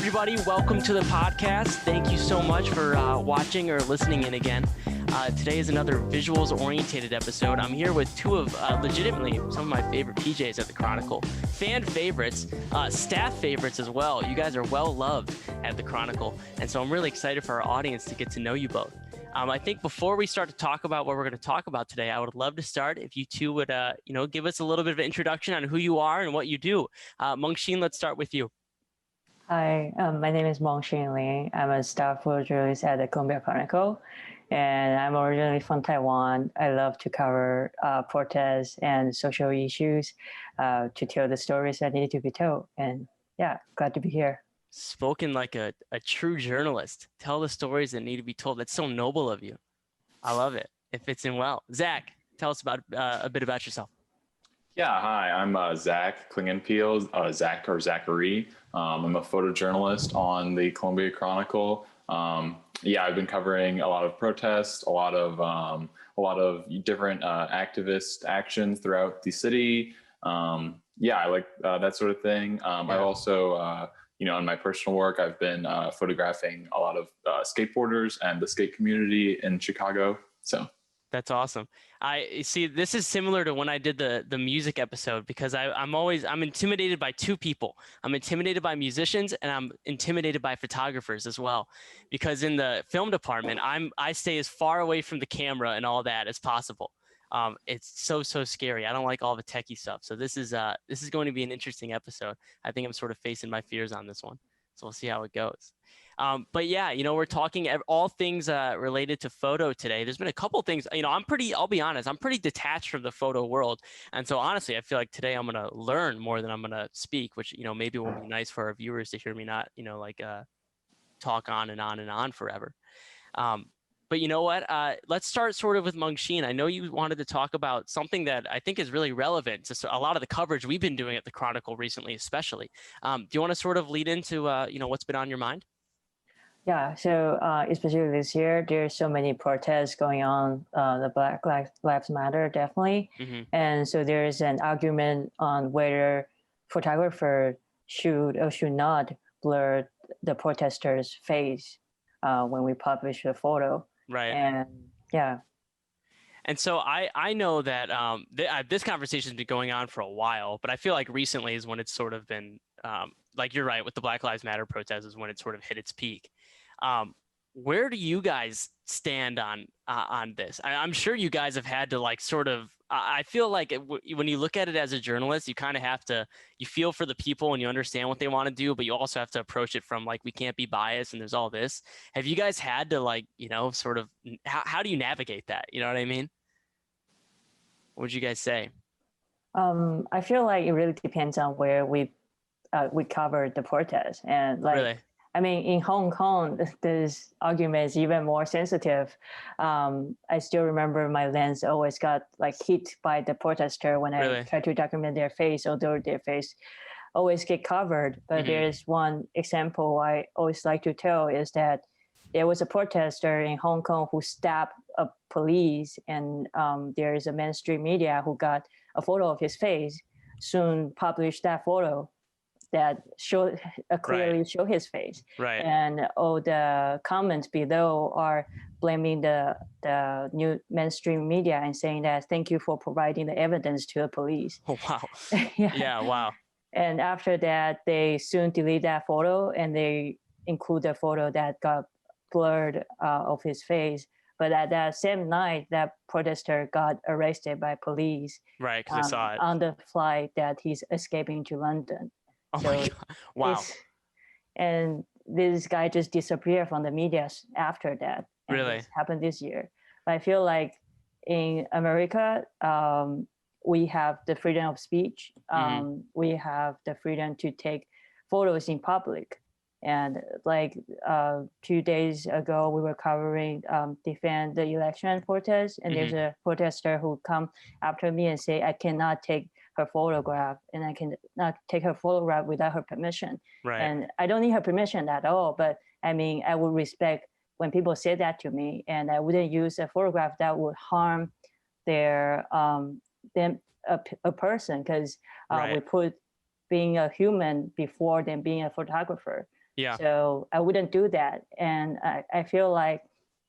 everybody. Welcome to the podcast. Thank you so much for watching or listening in again. Today is another visuals-oriented episode. I'm here with two of legitimately some of my favorite PJs at the Chronicle. Fan favorites, staff favorites as well. You guys are well-loved at the Chronicle, and so I'm really excited for our audience to get to know you both. I think before we start to talk about what we're going to talk about today, I would love to start if you two would, give us a little bit of an introduction on who you are and what you do. Mengxin, let's start with you. Hi, my name is Mengxin Li. I'm a staff photojournalist at the Columbia Chronicle, and I'm originally from Taiwan. I love to cover protests and social issues to tell the stories that need to be told. And yeah, glad to be here. Spoken like a true journalist. Tell the stories that need to be told. That's so noble of you. I love it. It fits in well. Zach, tell us about a bit about yourself. Yeah, hi, I'm Zach Klingenpeel, Zach or Zachary. I'm a photojournalist on the Columbia Chronicle. I've been covering a lot of protests, a lot of different activist actions throughout the city. I like that sort of thing. I also, in my personal work, I've been photographing a lot of skateboarders and the skate community in Chicago. So. That's awesome. I see. This is similar to when I did the music episode because I'm intimidated by two people. I'm intimidated by musicians and I'm intimidated by photographers as well. Because in the film department, I stay as far away from the camera and all that as possible. It's so scary. I don't like all the techie stuff. So this is going to be an interesting episode. I think I'm sort of facing my fears on this one. So we'll see how it goes. But yeah, we're talking all things related to photo today. There's been a couple things, I'll be honest, I'm pretty detached from the photo world. And so honestly, I feel like today I'm going to learn more than I'm going to speak, which, maybe will be nice for our viewers to hear me not, talk on and on and on forever. But you know what? Let's start sort of with Mengxin. I know you wanted to talk about something that I think is really relevant to a lot of the coverage we've been doing at the Chronicle recently, especially. Do you want to sort of lead into, what's been on your mind? Yeah, so especially this year, there's so many protests going on, the Black Lives Matter, definitely. Mm-hmm. And so there's an argument on whether photographer should or should not blur the protesters' face when we publish the photo. Right. And yeah. And so I know that this conversation has been going on for a while, but I feel like recently is when it's sort of been, like you're right, with the Black Lives Matter protests is when it sort of hit its peak. Where do you guys stand on this? I'm sure you guys have had to I feel like when you look at it as a journalist, you kind of have to, you feel for the people and you understand what they want to do, but you also have to approach it from we can't be biased and there's all this. Have you guys had to sort of, how do you navigate that? You know what I mean? What would you guys say? I feel like it really depends on where we covered the protest and really? I mean, in Hong Kong, this argument is even more sensitive. I still remember my lens always got hit by the protester when I tried to document their face, although their face always get covered. But there's one example I always like to tell is that there was a protester in Hong Kong who stabbed a police, and there is a mainstream media who got a photo of his face, soon published that photo that clearly show his face. Right. And all the comments below are blaming the new mainstream media and saying that thank you for providing the evidence to the police. Oh, wow. Yeah. Yeah, wow. And after that, they soon delete that photo and they include the photo that got blurred of his face. But at that same night, that protester got arrested by police. Right, because I saw it. On the flight that he's escaping to London. Oh my God. Wow. And this guy just disappeared from the media after that. And really? This happened this year. But I feel like in America, we have the freedom of speech. We have the freedom to take photos in public. And 2 days ago, we were covering defend the election protest. And there's a protester who come after me and say, I cannot take her photograph and I cannot take her photograph without her permission. Right. And I don't need her permission at all. But I mean, I would respect when people say that to me, and I wouldn't use a photograph that would harm their a person, because we put being a human before than being a photographer. Yeah. So I wouldn't do that. And I feel like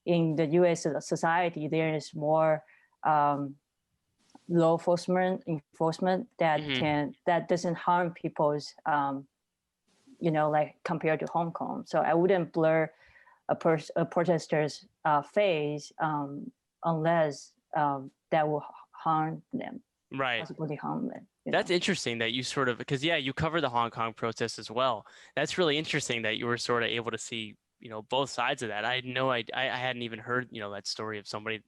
in the US society, there is more law enforcement that doesn't harm people's, like compared to Hong Kong. So I wouldn't blur a protester's face unless that will harm them, Right. possibly harm them. That's interesting that you sort of, because yeah, you cover the Hong Kong protests as well. That's really interesting that you were sort of able to see, both sides of that. I had no idea. I hadn't even heard, that story of somebody.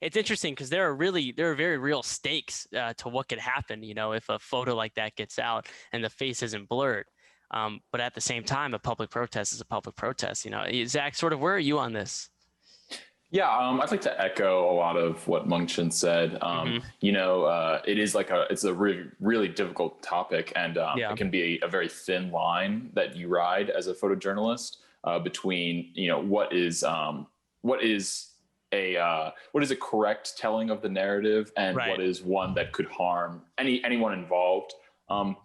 It's interesting because there are very real stakes to what could happen. If a photo like that gets out and the face isn't blurred. But at the same time, a public protest is a public protest. Zach, sort of, where are you on this? Yeah, I'd like to echo a lot of what Mengchen said. It is it's a really difficult topic, and it can be a very thin line that you ride as a photojournalist between what is a correct telling of the narrative and what is one that could harm anyone involved. I'd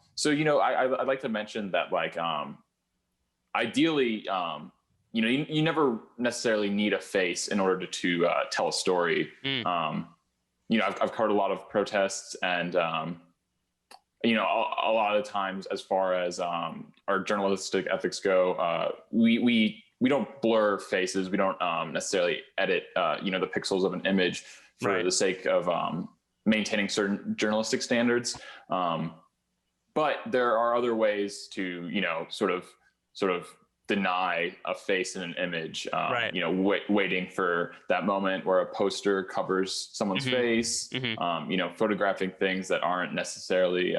like to mention that ideally. You never necessarily need a face in order to tell a story. I've covered a lot of protests, and a lot of times, as far as our journalistic ethics go, we don't blur faces. We don't necessarily edit the pixels of an image for the sake of maintaining certain journalistic standards. But there are other ways to sort of deny a face in an image, waiting for that moment where a poster covers someone's face, photographing things that aren't necessarily,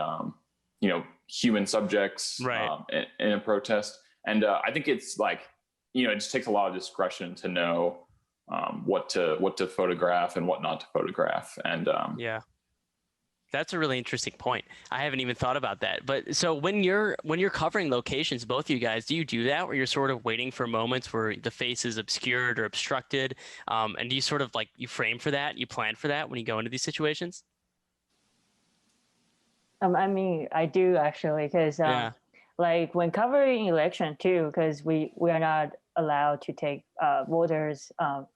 human subjects in a protest. And I think it's it just takes a lot of discretion to know what to photograph and what not to photograph. And that's a really interesting point. I haven't even thought about that. But so when you're covering locations, both of you guys, do you do that where you're sort of waiting for moments where the face is obscured or obstructed? And do you sort of you frame for that? You plan for that when you go into these situations? I mean, I do actually, because when covering election too, because we are not allowed to take voters'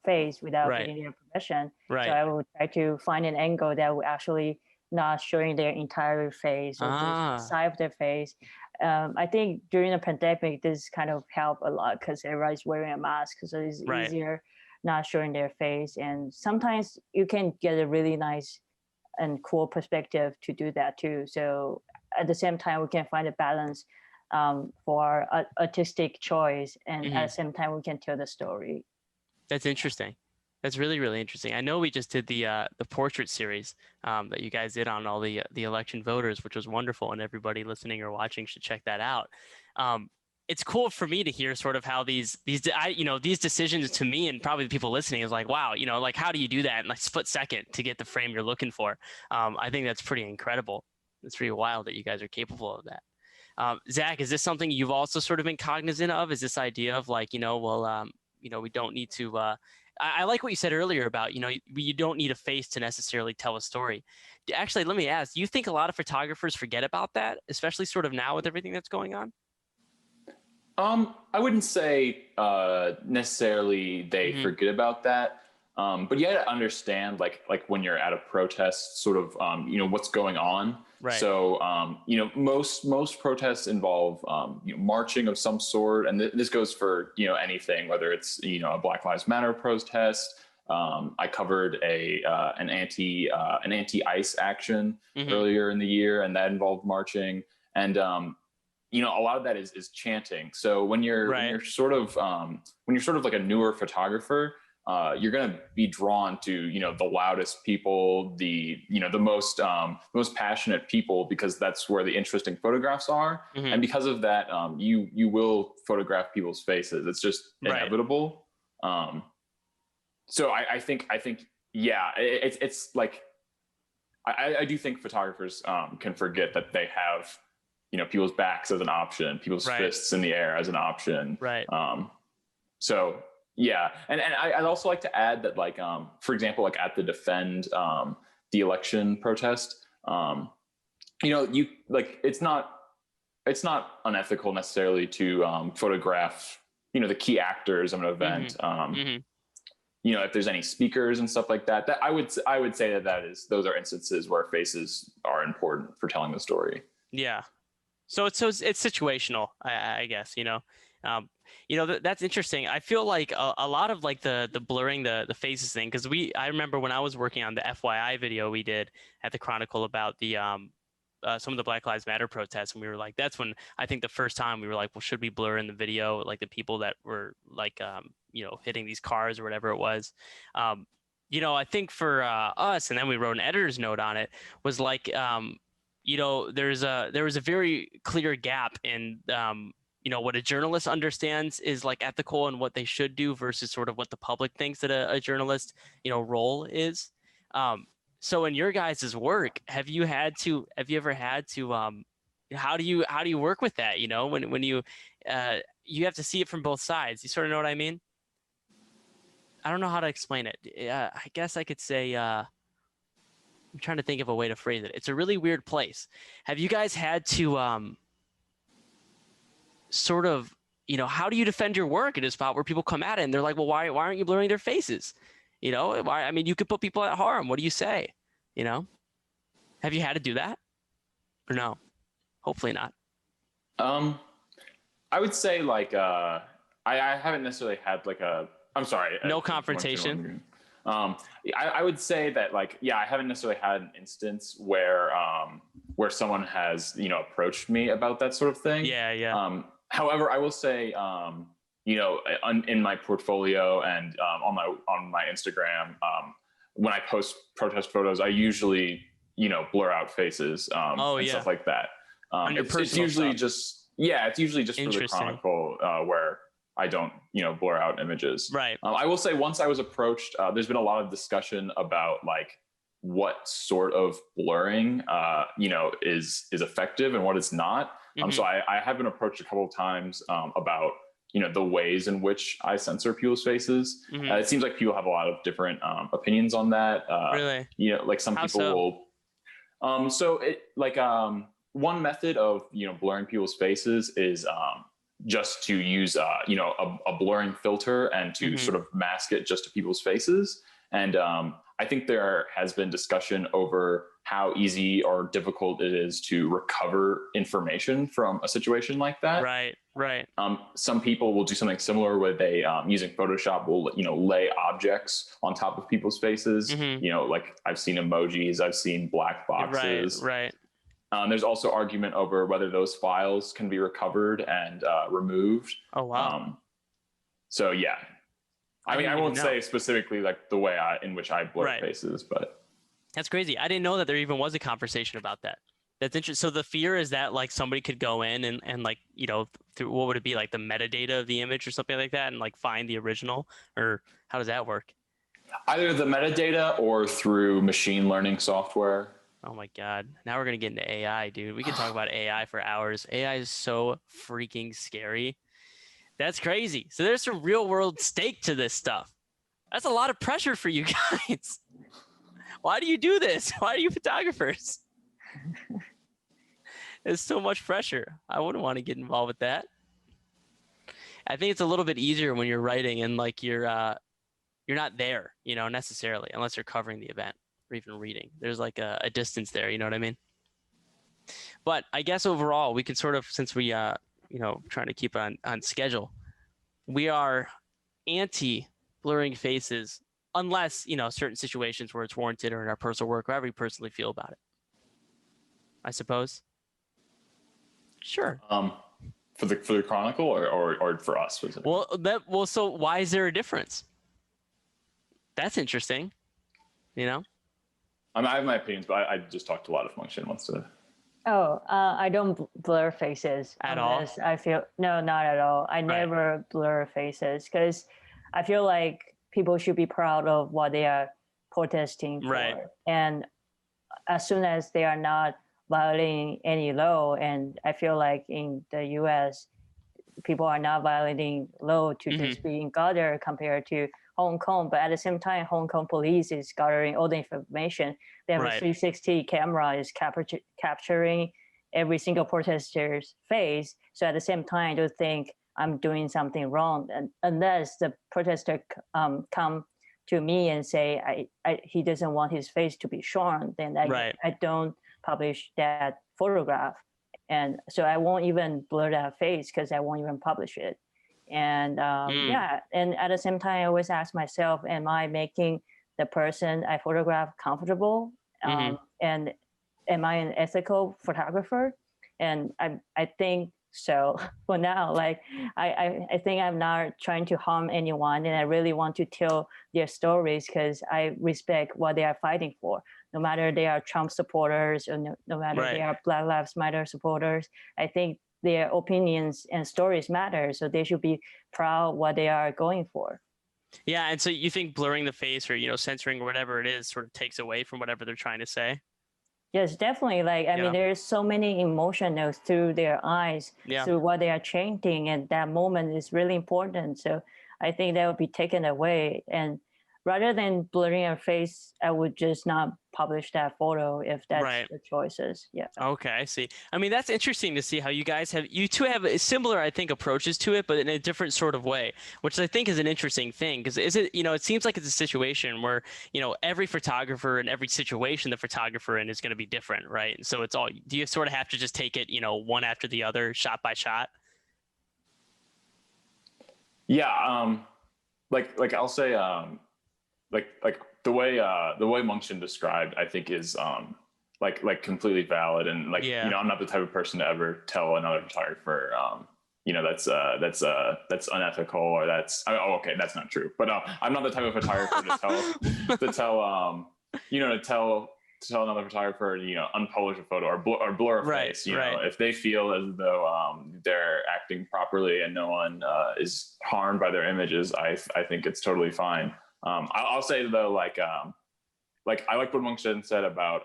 face without getting their permission. So I will try to find an angle that will actually not showing their entire face or just side of their face. I think during the pandemic, this kind of helped a lot because everybody's wearing a mask, so it's easier not showing their face. And sometimes you can get a really nice and cool perspective to do that too. So at the same time, we can find a balance for artistic choice, and at the same time, we can tell the story. That's interesting. That's really, really interesting. I know we just did the portrait series that you guys did on all the election voters, which was wonderful, and everybody listening or watching should check that out. It's cool for me to hear sort of how these decisions to me, and probably the people listening, is wow, how do you do that in a split second to get the frame you're looking for? I think that's pretty incredible. It's pretty wild that you guys are capable of that. Zach, is this something you've also sort of been cognizant of? Is this idea of we don't need to I like what you said earlier about, you don't need a face to necessarily tell a story. Actually, let me ask, do you think a lot of photographers forget about that, especially sort of now with everything that's going on? I wouldn't say necessarily they forget about that. But you got to understand, like when you're at a protest, sort of, what's going on. Right. So, most protests involve, marching of some sort. And this goes for, anything, whether it's, a Black Lives Matter protest. I covered an anti-ICE action earlier in the year, and that involved marching. And, a lot of that is chanting. So when you're sort of like a newer photographer, you're going to be drawn to, the loudest people, the most passionate people, because that's where the interesting photographs are. And because of that, you will photograph people's faces. It's just inevitable. So I think, yeah, it's like, I do think photographers can forget that they have, people's backs as an option, people's fists in the air as an option. Right. So yeah. And I'd also like to add that, for example, at the Defend the election protest, it's not it's not unethical necessarily to photograph, the key actors of an event. If there's any speakers and stuff like that, that I would say those are instances where faces are important for telling the story. Yeah. So it's situational, I guess, that's interesting. I feel like a lot of like the blurring the faces thing, because I remember when I was working on the FYI video we did at the Chronicle about the some of the Black Lives Matter protests, and we were like, that's when I think the first time we were like, well, should we blur in the video like the people that were like hitting these cars or whatever it was. I think for us, and then we wrote an editor's note on it, was like there was a very clear gap in what a journalist understands is like ethical and what they should do versus sort of what the public thinks that a journalist role is. So in your guys' work, have you ever had to how do you work with that, when you have to see it from both sides? You sort of know what I mean? I don't know how to explain it. I guess I could say I'm trying to think of a way to phrase it. It's a really weird place. Have you guys had to sort of, how do you defend your work in a spot where people come at it and they're like, well, why aren't you blurring their faces? Why? I mean, you could put people at harm. What do you say? Have you had to do that or no? Hopefully not. I would say like I haven't necessarily had like I'm sorry. No confrontation. I would say that like, yeah, I haven't necessarily had an instance where someone has, approached me about that sort of thing. Yeah. However, I will say, in my portfolio and on my Instagram, when I post protest photos, I usually, blur out faces and stuff like that. It's usually just for the Chronicle where I don't, blur out images. Right. I will say once I was approached, there's been a lot of discussion about like what sort of blurring, is effective and what is not. So I have been approached a couple of times about, the ways in which I censor people's faces. It seems like people have a lot of different opinions on that. Really? Like some people will. So it like one method of blurring people's faces is just to use a blurring filter and to sort of mask it just to people's faces. And I think there has been discussion over how easy or difficult it is to recover information from a situation like that. Right. Some people will do something similar where they, using Photoshop, will lay objects on top of people's faces. Like I've seen emojis, I've seen black boxes. Right. There's also argument over whether those files can be recovered and removed. Oh wow. So yeah, I mean, I won't say specifically like the way in which I blur faces, but. That's crazy. I didn't know that there even was a conversation about that. That's interesting. So the fear is that like somebody could go in and like, through what would it be, like the metadata of the image or something like that, and like find the original, or how does that work? Either the metadata or through machine learning software. Oh my God. Now we're going to get into AI, dude. We can talk about AI for hours. AI is so freaking scary. That's crazy. So there's some real world stake to this stuff. That's a lot of pressure for you guys. Why do you do this? Why are you photographers? There's so much pressure. I wouldn't want to get involved with that. I think it's a little bit easier when you're writing and like you're not there, necessarily, unless you're covering the event or even reading. There's like a distance there, you know what I mean? But I guess overall, we could sort of, since we trying to keep on schedule, we are anti blurring faces unless, certain situations where it's warranted or in our personal work, however you personally feel about it. I suppose. Sure. For the Chronicle or for us specifically? Well, so why is there a difference? That's interesting. I mean, I have my opinions, but I just talked to a lot of function wants to. I don't blur faces at all. I feel no, not at all. I never blur faces because I feel like people should be proud of what they are protesting for. Right. And as soon as they are not violating any law, and I feel like in the US, people are not violating law to just being gathered compared to Hong Kong. But at the same time, Hong Kong police is gathering all the information. They have a 360 camera is capturing every single protester's face. So at the same time, I don't think I'm doing something wrong, and unless the protester come to me and say he doesn't want his face to be shown, then I don't publish that photograph. And so I won't even blur that face because I won't even publish it. And yeah, and at the same time, I always ask myself, am I making the person I photograph comfortable? And am I an ethical photographer? And I think so. For now, like I think I'm not trying to harm anyone, and I really want to tell their stories because I respect what they are fighting for. No matter they are Trump supporters or no matter they are Black Lives Matter supporters, I think their opinions and stories matter. So they should be proud what they are going for. Yeah, and so you think blurring the face or, you know, censoring or whatever it is sort of takes away from whatever they're trying to say? Yes, definitely. Like, I mean, there's so many emotions through their eyes, through what they are chanting, and that moment is really important. So I think that would be taken away. And rather than blurring your face, I would just not publish that photo if that's the choices. Yeah. Okay, I see. I mean, that's interesting to see how you two have similar, I think, approaches to it, but in a different sort of way, which I think is an interesting thing. Because it seems like it's a situation where, you know, every photographer and every situation the photographer in is going to be different, right? And so do you sort of have to just take it, you know, one after the other, shot by shot? Yeah. Like I'll say, like the way Mungshin described, I think is like completely valid, and like you know, I'm not the type of person to ever tell another photographer you know, that's unethical, or that's okay, that's not true, but I'm not the type of photographer to tell another photographer, you know, unpublish a photo or blur a face. You know, if they feel as though they're acting properly and no one is harmed by their images, I think it's totally fine. I'll say though, like I like what Mungshin said about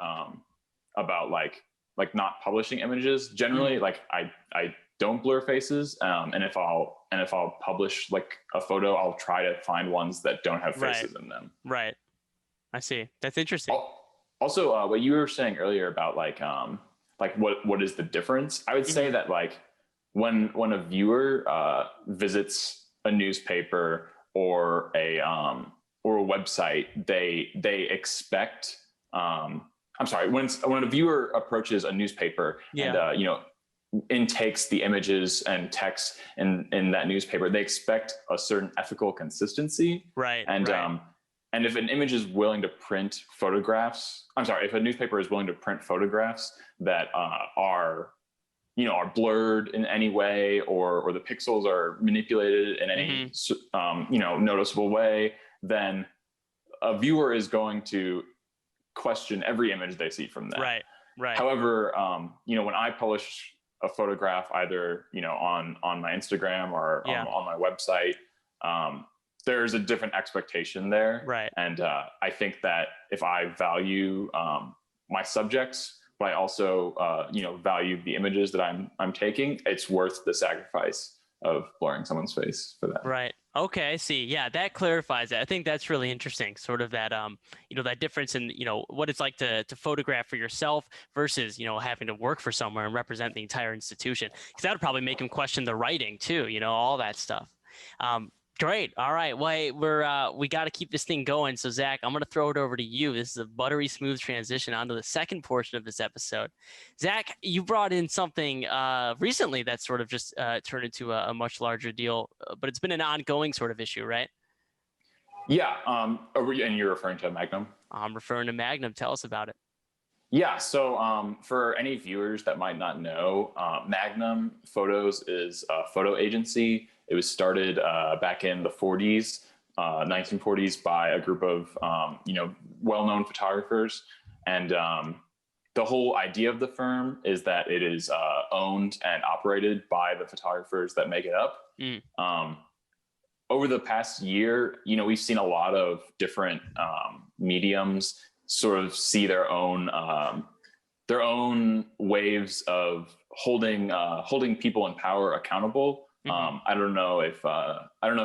like not publishing images. Generally, like I don't blur faces, and if I'll publish like a photo, I'll try to find ones that don't have faces in them. Right. I see. That's interesting. Also, what you were saying earlier about like what is the difference? I would say that like when a viewer visits a newspaper or a website, they expect I'm sorry, when a viewer approaches a newspaper and you know, intakes the images and text in that newspaper, they expect a certain ethical consistency. And if an image is willing to print photographs, if a newspaper is willing to print photographs that are blurred in any way, or the pixels are manipulated in any you know, noticeable way, then a viewer is going to question every image they see from that. However, you know, when I publish a photograph, either, you know, on my Instagram or on my website, there's a different expectation there. And I think that if I value my subjects, but I also you know, value the images that I'm taking, it's worth the sacrifice of blurring someone's face for that. Okay, I see. Yeah, that clarifies it. I think that's really interesting. Sort of that you know, that difference in, you know, what it's like to photograph for yourself versus, you know, having to work for somewhere and represent the entire institution. Because that would probably make them question the writing too, you know, all that stuff. Great. All right. Well, we got to keep this thing going. So Zach, I'm going to throw it over to you. This is a buttery smooth transition onto the second portion of this episode. Zach, you brought in something recently that sort of just turned into a much larger deal, but it's been an ongoing sort of issue, right? Yeah. And you're referring to Magnum? I'm referring to Magnum. Tell us about it. Yeah. So for any viewers that might not know, Magnum Photos is a photo agency. It was started back in the 1940s by a group of, you know, well-known photographers. And the whole idea of the firm is that it is owned and operated by the photographers that make it up. Over the past year, you know, we've seen a lot of different mediums sort of see their own waves of holding people in power accountable. I don't know if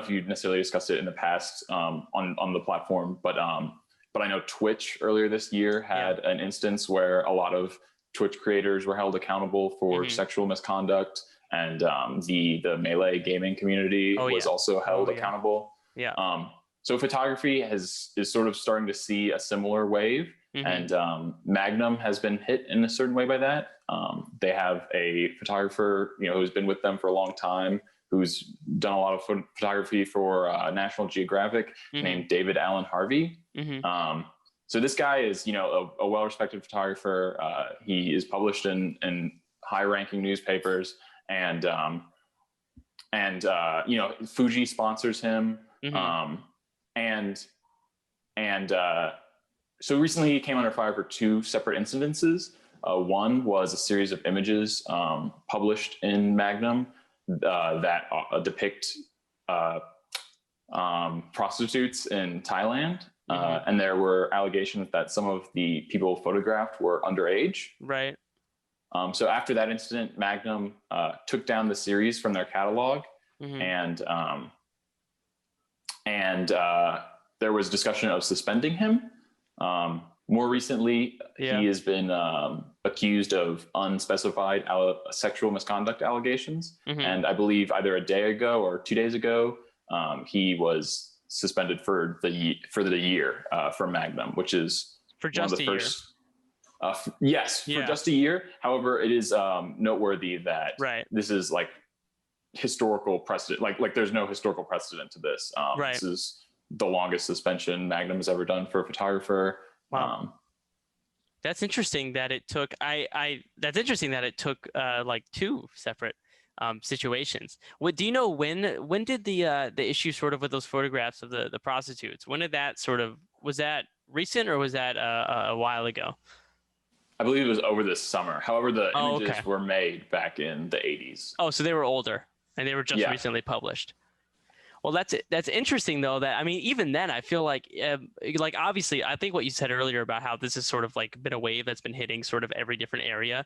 you necessarily discussed it in the past on the platform, but I know Twitch earlier this year had an instance where a lot of Twitch creators were held accountable for sexual misconduct, and the Melee gaming community was also held accountable. Yeah. So photography is sort of starting to see a similar wave, and Magnum has been hit in a certain way by that. They have a photographer, who's been with them for a long time, who's done a lot of photography for National Geographic, named David Allen Harvey. So this guy is, a well-respected photographer. He is published in high-ranking newspapers, and Fuji sponsors him. So recently he came under fire for two separate incidences. One was a series of images published in Magnum that depict prostitutes in Thailand. And there were allegations that some of the people photographed were underage. Right. So after that incident, Magnum took down the series from their catalog, and there was discussion of suspending him. More recently, he has been accused of unspecified sexual misconduct allegations. And I believe either a day ago or 2 days ago, he was suspended for the year from Magnum, which is for just one of the a first. Yes, for just a year. However, it is noteworthy that this is like historical precedent. Like there's no historical precedent to this. This is the longest suspension Magnum has ever done for a photographer. Wow. That's interesting that it took. That's interesting that it took like two separate situations. What do you know? When did the issue sort of with those photographs of the prostitutes? When did that was that recent, or was that a while ago? I believe it was over this summer. However, the images were made back in the 80s. Oh, so they were older and they were just recently published. Well, that's interesting though. That, I mean, even then, I feel like obviously, I think what you said earlier about how this is sort of like been a wave that's been hitting sort of every different area.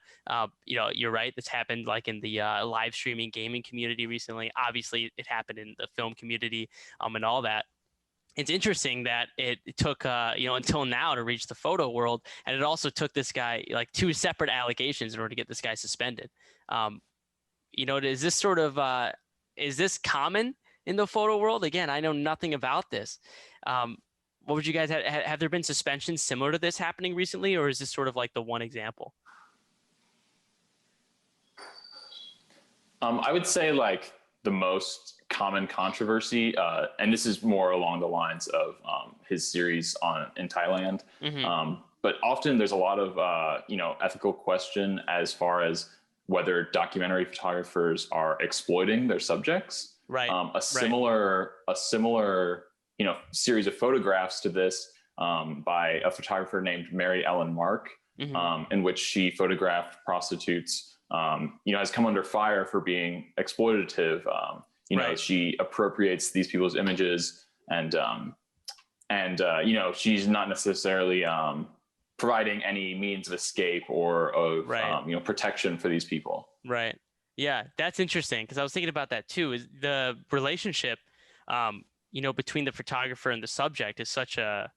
You're right. This happened like in the live streaming gaming community recently. Obviously, it happened in the film community, and all that. It's interesting that it took until now to reach the photo world, and it also took this guy like two separate allegations in order to get this guy suspended. Is this sort of is this common in the photo world? Again, I know nothing about this. What would you guys have there been suspensions similar to this happening recently, or is this sort of like the one example? I would say like the most common controversy, and this is more along the lines of his series in Thailand. But often there's a lot of ethical question as far as whether documentary photographers are exploiting their subjects. Right. A similar series of photographs to this by a photographer named Mary Ellen Mark, in which she photographed prostitutes, has come under fire for being exploitative. She appropriates these people's images, and she's not necessarily providing any means of escape or of protection for these people. Right. Yeah, that's interesting, because I was thinking about that too. Is the relationship, between the photographer and the subject is such a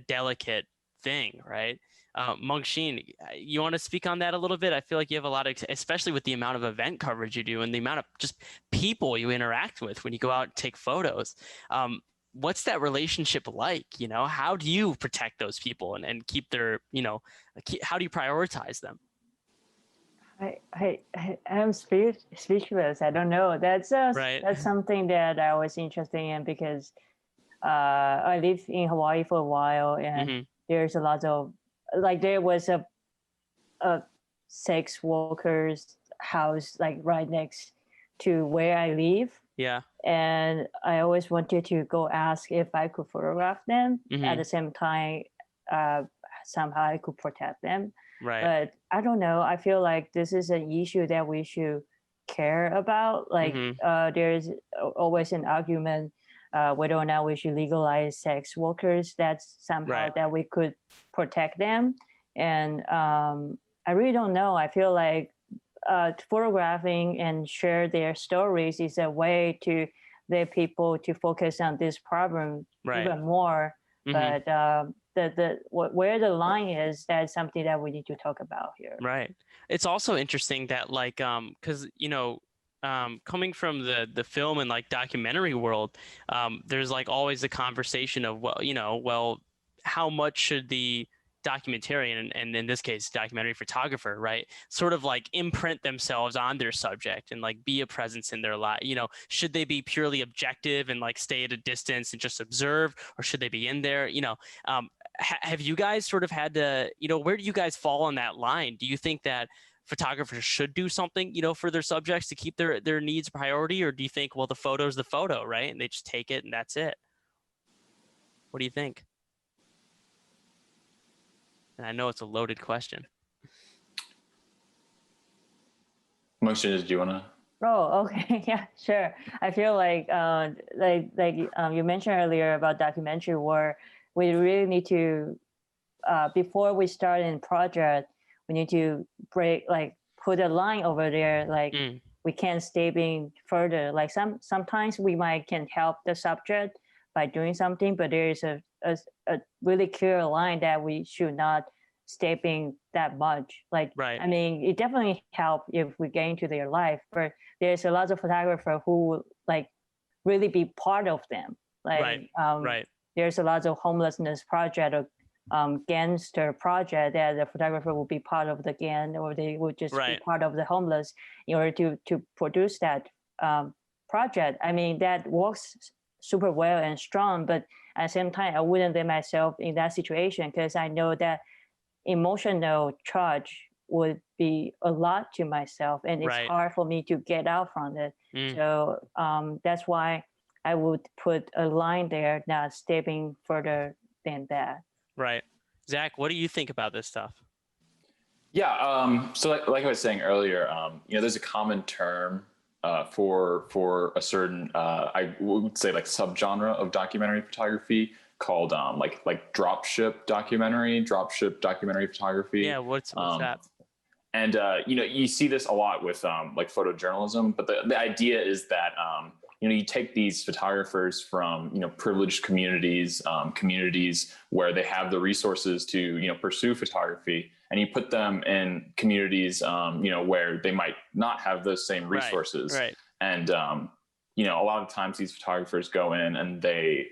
delicate thing, right? Mengxin, you want to speak on that a little bit? I feel like you have a lot of, especially with the amount of event coverage you do and the amount of just people you interact with when you go out and take photos. What's that relationship like? How do you protect those people and keep their, how do you prioritize them? I'm speechless. I don't know. That's something that I was interested in, because I lived in Hawaii for a while, and there's a lot of there was a sex workers house like right next to where I live. Yeah. And I always wanted to go ask if I could photograph them. At the same time, somehow I could protect them. Right. But I don't know. I feel like this is an issue that we should care about. There's always an argument whether or not we should legalize sex workers. That's somehow that we could protect them. And I really don't know. I feel like photographing and share their stories is a way to let people to focus on this problem even more. but where the line is, that's something that we need to talk about here. Right. It's also interesting that like because coming from the film and like documentary world, there's like always the conversation of well, how much should the documentarian and in this case documentary photographer, right, sort of like imprint themselves on their subject and like be a presence in their life. Should they be purely objective and like stay at a distance and just observe, or should they be in there? Have you guys sort of had to, where do you guys fall on that line? Do you think that photographers should do something, for their subjects to keep their needs priority? Or do you think, well, the photo's the photo, right? And they just take it and that's it. What do you think? And I know it's a loaded question. Motion, do you want to? Oh, okay. Yeah, sure. I feel like you mentioned earlier about documentary work, we really need to, before we start in project, we need to put a line over there. Like we can't stay being further. Like sometimes we can help the subject by doing something, but there is a really clear line that we should not stepping that much. Like, right. I mean, it definitely helps if we get into their life, but there's a lot of photographers who like really be part of them. Like, right. There's a lot of homelessness project or gangster project that the photographer will be part of the gang, or they would just be part of the homeless in order to produce that project. I mean, that works super well and strong, but at the same time, I wouldn't let myself in that situation because I know that emotional charge would be a lot to myself, and it's hard for me to get out from it. So that's why I would put a line there, not stepping further than that. Right. Zach, what do you think about this stuff? Yeah. So like I was saying earlier, there's a common term for a certain, I would say like subgenre of documentary photography called like dropship documentary photography. Yeah. What's that? And, you see this a lot with like photojournalism, but the idea is that, you take these photographers from, privileged communities where they have the resources to, pursue photography, and you put them in communities, where they might not have those same resources. Right. And, a lot of times these photographers go in and they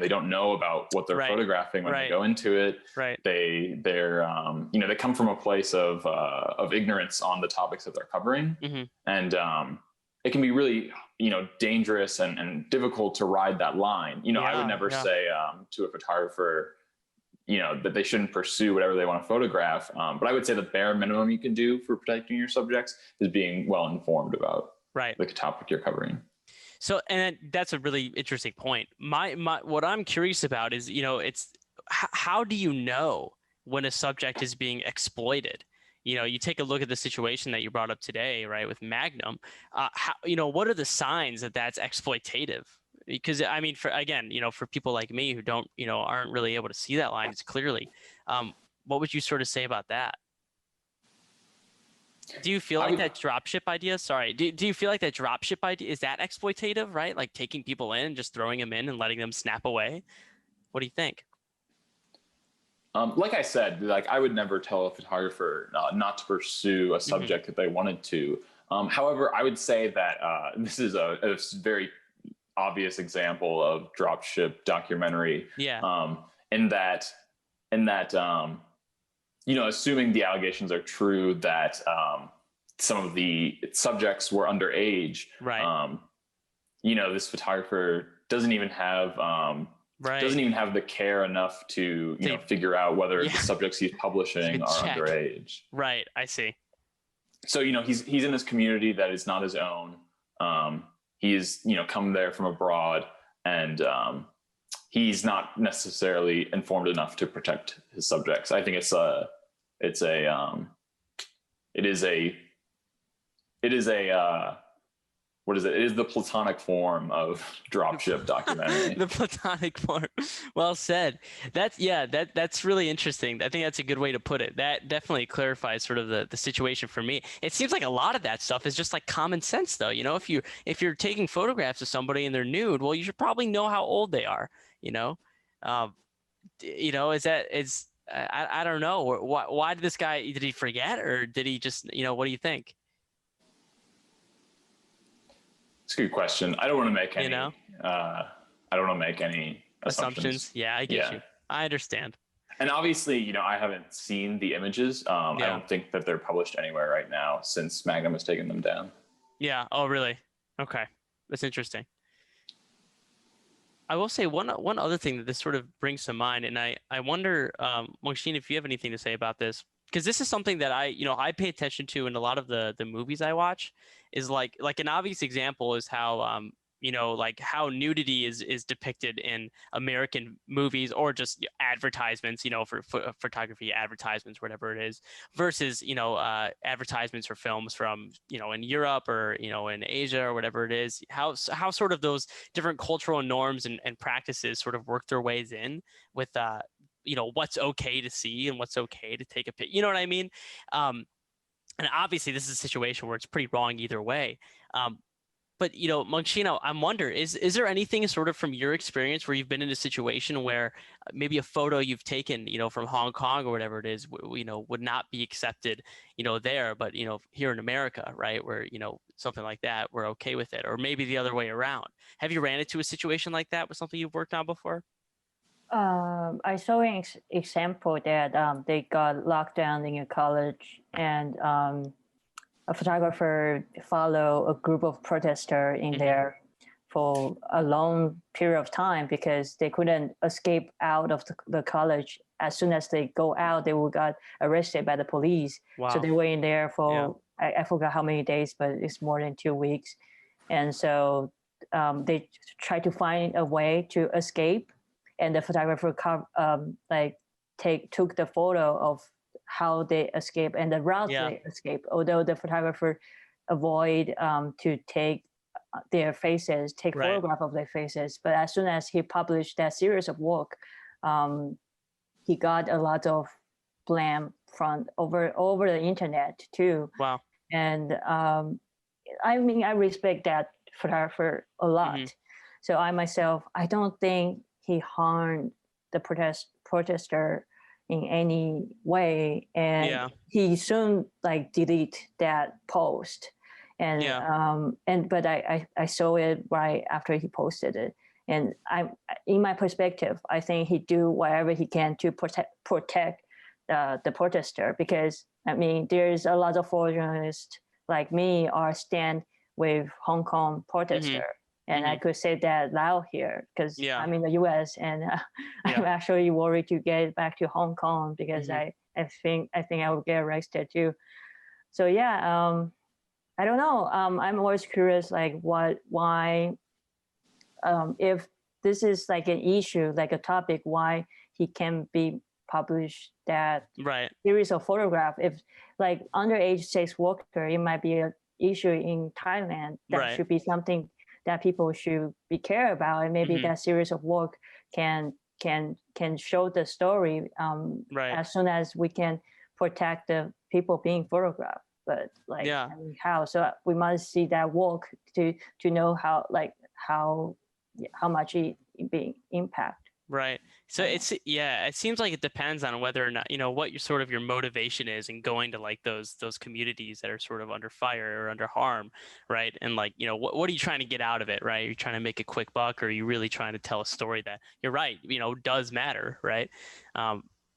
don't know about what they're photographing when they go into it. Right. They're they come from a place of ignorance on the topics that they're covering. Mm-hmm. And, it can be really, dangerous and difficult to ride that line. I would never say to a photographer, that they shouldn't pursue whatever they want to photograph. But I would say the bare minimum you can do for protecting your subjects is being well informed about the topic you're covering. So, and that's a really interesting point. My what I'm curious about is, it's how do you know when a subject is being exploited? You take a look at the situation that you brought up today, right, with Magnum. What are the signs that that's exploitative? Because I mean, for people like me who don't, aren't really able to see that line as clearly, what would you sort of say about that? Do you feel like that dropship idea? Sorry, do you feel like that dropship idea, is that exploitative, right? Like taking people in and just throwing them in and letting them snap away? What do you think? Like I said, like I would never tell a photographer not to pursue a subject that they wanted to. However, I would say that this is a very obvious example of dropship documentary. Yeah. In that, assuming the allegations are true that some of the subjects were underage. Right. This photographer doesn't even have. Doesn't even have the care enough to figure out whether the subjects he's publishing are underage. Right, I see. So he's in this community that is not his own. He's come there from abroad, and he's not necessarily informed enough to protect his subjects. I think it is the platonic form of dropship documentary. The platonic form. Well said. That's really interesting. I think that's a good way to put it. That definitely clarifies sort of the situation for me. It seems like a lot of that stuff is just like common sense though. If you're taking photographs of somebody and they're nude, well, you should probably know how old they are, I don't know. Why did this guy, did he forget, or did he just, what do you think? It's a good question. I don't want to make any, assumptions. Yeah, I get you. I understand. And obviously, I haven't seen the images. I don't think that they're published anywhere right now since Magnum has taken them down. Yeah. Oh, really? Okay. That's interesting. I will say one other thing that this sort of brings to mind, and I wonder, Mongxin, if you have anything to say about this, because this is something that I pay attention to in a lot of the movies I watch, is like an obvious example is how like how nudity is depicted in American movies or just advertisements, for photography advertisements, whatever it is, versus advertisements for films from in Europe or in Asia or whatever it is. How sort of those different cultural norms and practices sort of work their ways in with what's okay to see and what's okay to take a picture. You know what I mean? And obviously this is a situation where it's pretty wrong either way. But Mongxin, I'm wondering, is there anything sort of from your experience where you've been in a situation where maybe a photo you've taken, from Hong Kong or whatever it is, would not be accepted, there, but here in America, right, where something like that, we're okay with it, or maybe the other way around. Have you ran into a situation like that with something you've worked on before? I saw an example that they got locked down in a college, and a photographer follow a group of protesters in there for a long period of time because they couldn't escape out of the college. As soon as they go out, they will got arrested by the police. Wow. So they were in there for, I forgot how many days, but it's more than 2 weeks. And so they try to find a way to escape. And the photographer took the photo of how they escape and the route they escape, although the photographer avoid to take their faces, take photograph of their faces. But as soon as he published that series of work, he got a lot of blame from over the internet too. Wow. And I mean, I respect that photographer a lot. So I don't think he harmed the protester in any way, and he soon delete that post, and but I saw it right after he posted it, and in my perspective, I think he do whatever he can to protect the protester, because I mean there's a lot of photojournalists like me are stand with Hong Kong protester. And I could say that loud here because I'm in the U.S. and I'm actually worried to get back to Hong Kong because I think I would get arrested too. So I don't know. I'm always curious, why, if this is like an issue, like a topic, why he can be published that series of photograph. If like underage sex worker, it might be an issue in Thailand. That should be something that people should be care about, and maybe that series of work can show the story as soon as we can protect the people being photographed. But I mean, how? So we must see that work to know how much it being impact. Right. So it seems like it depends on whether or not, what your motivation is in going to those communities that are sort of under fire or under harm, right? And what are you trying to get out of it, right? Are you trying to make a quick buck, or are you really trying to tell a story that, you're right, does matter, right?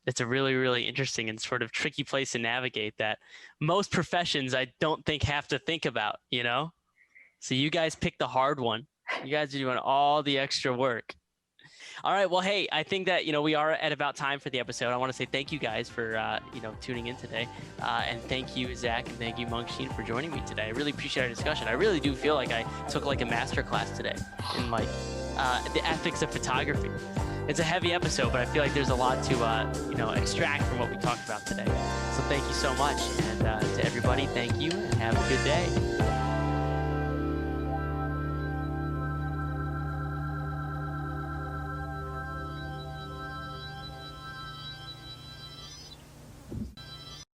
It's a really, really interesting and sort of tricky place to navigate that most professions I don't think have to think about, So you guys picked the hard one. You guys are doing all the extra work. All right. Well, hey, I think that, we are at about time for the episode. I want to say thank you guys for, tuning in today. And thank you, Zach, and thank you, Mongxin, for joining me today. I really appreciate our discussion. I really do feel like I took a master class today in the ethics of photography. It's a heavy episode, but I feel like there's a lot to, extract from what we talked about today. So thank you so much. And to everybody, thank you and have a good day.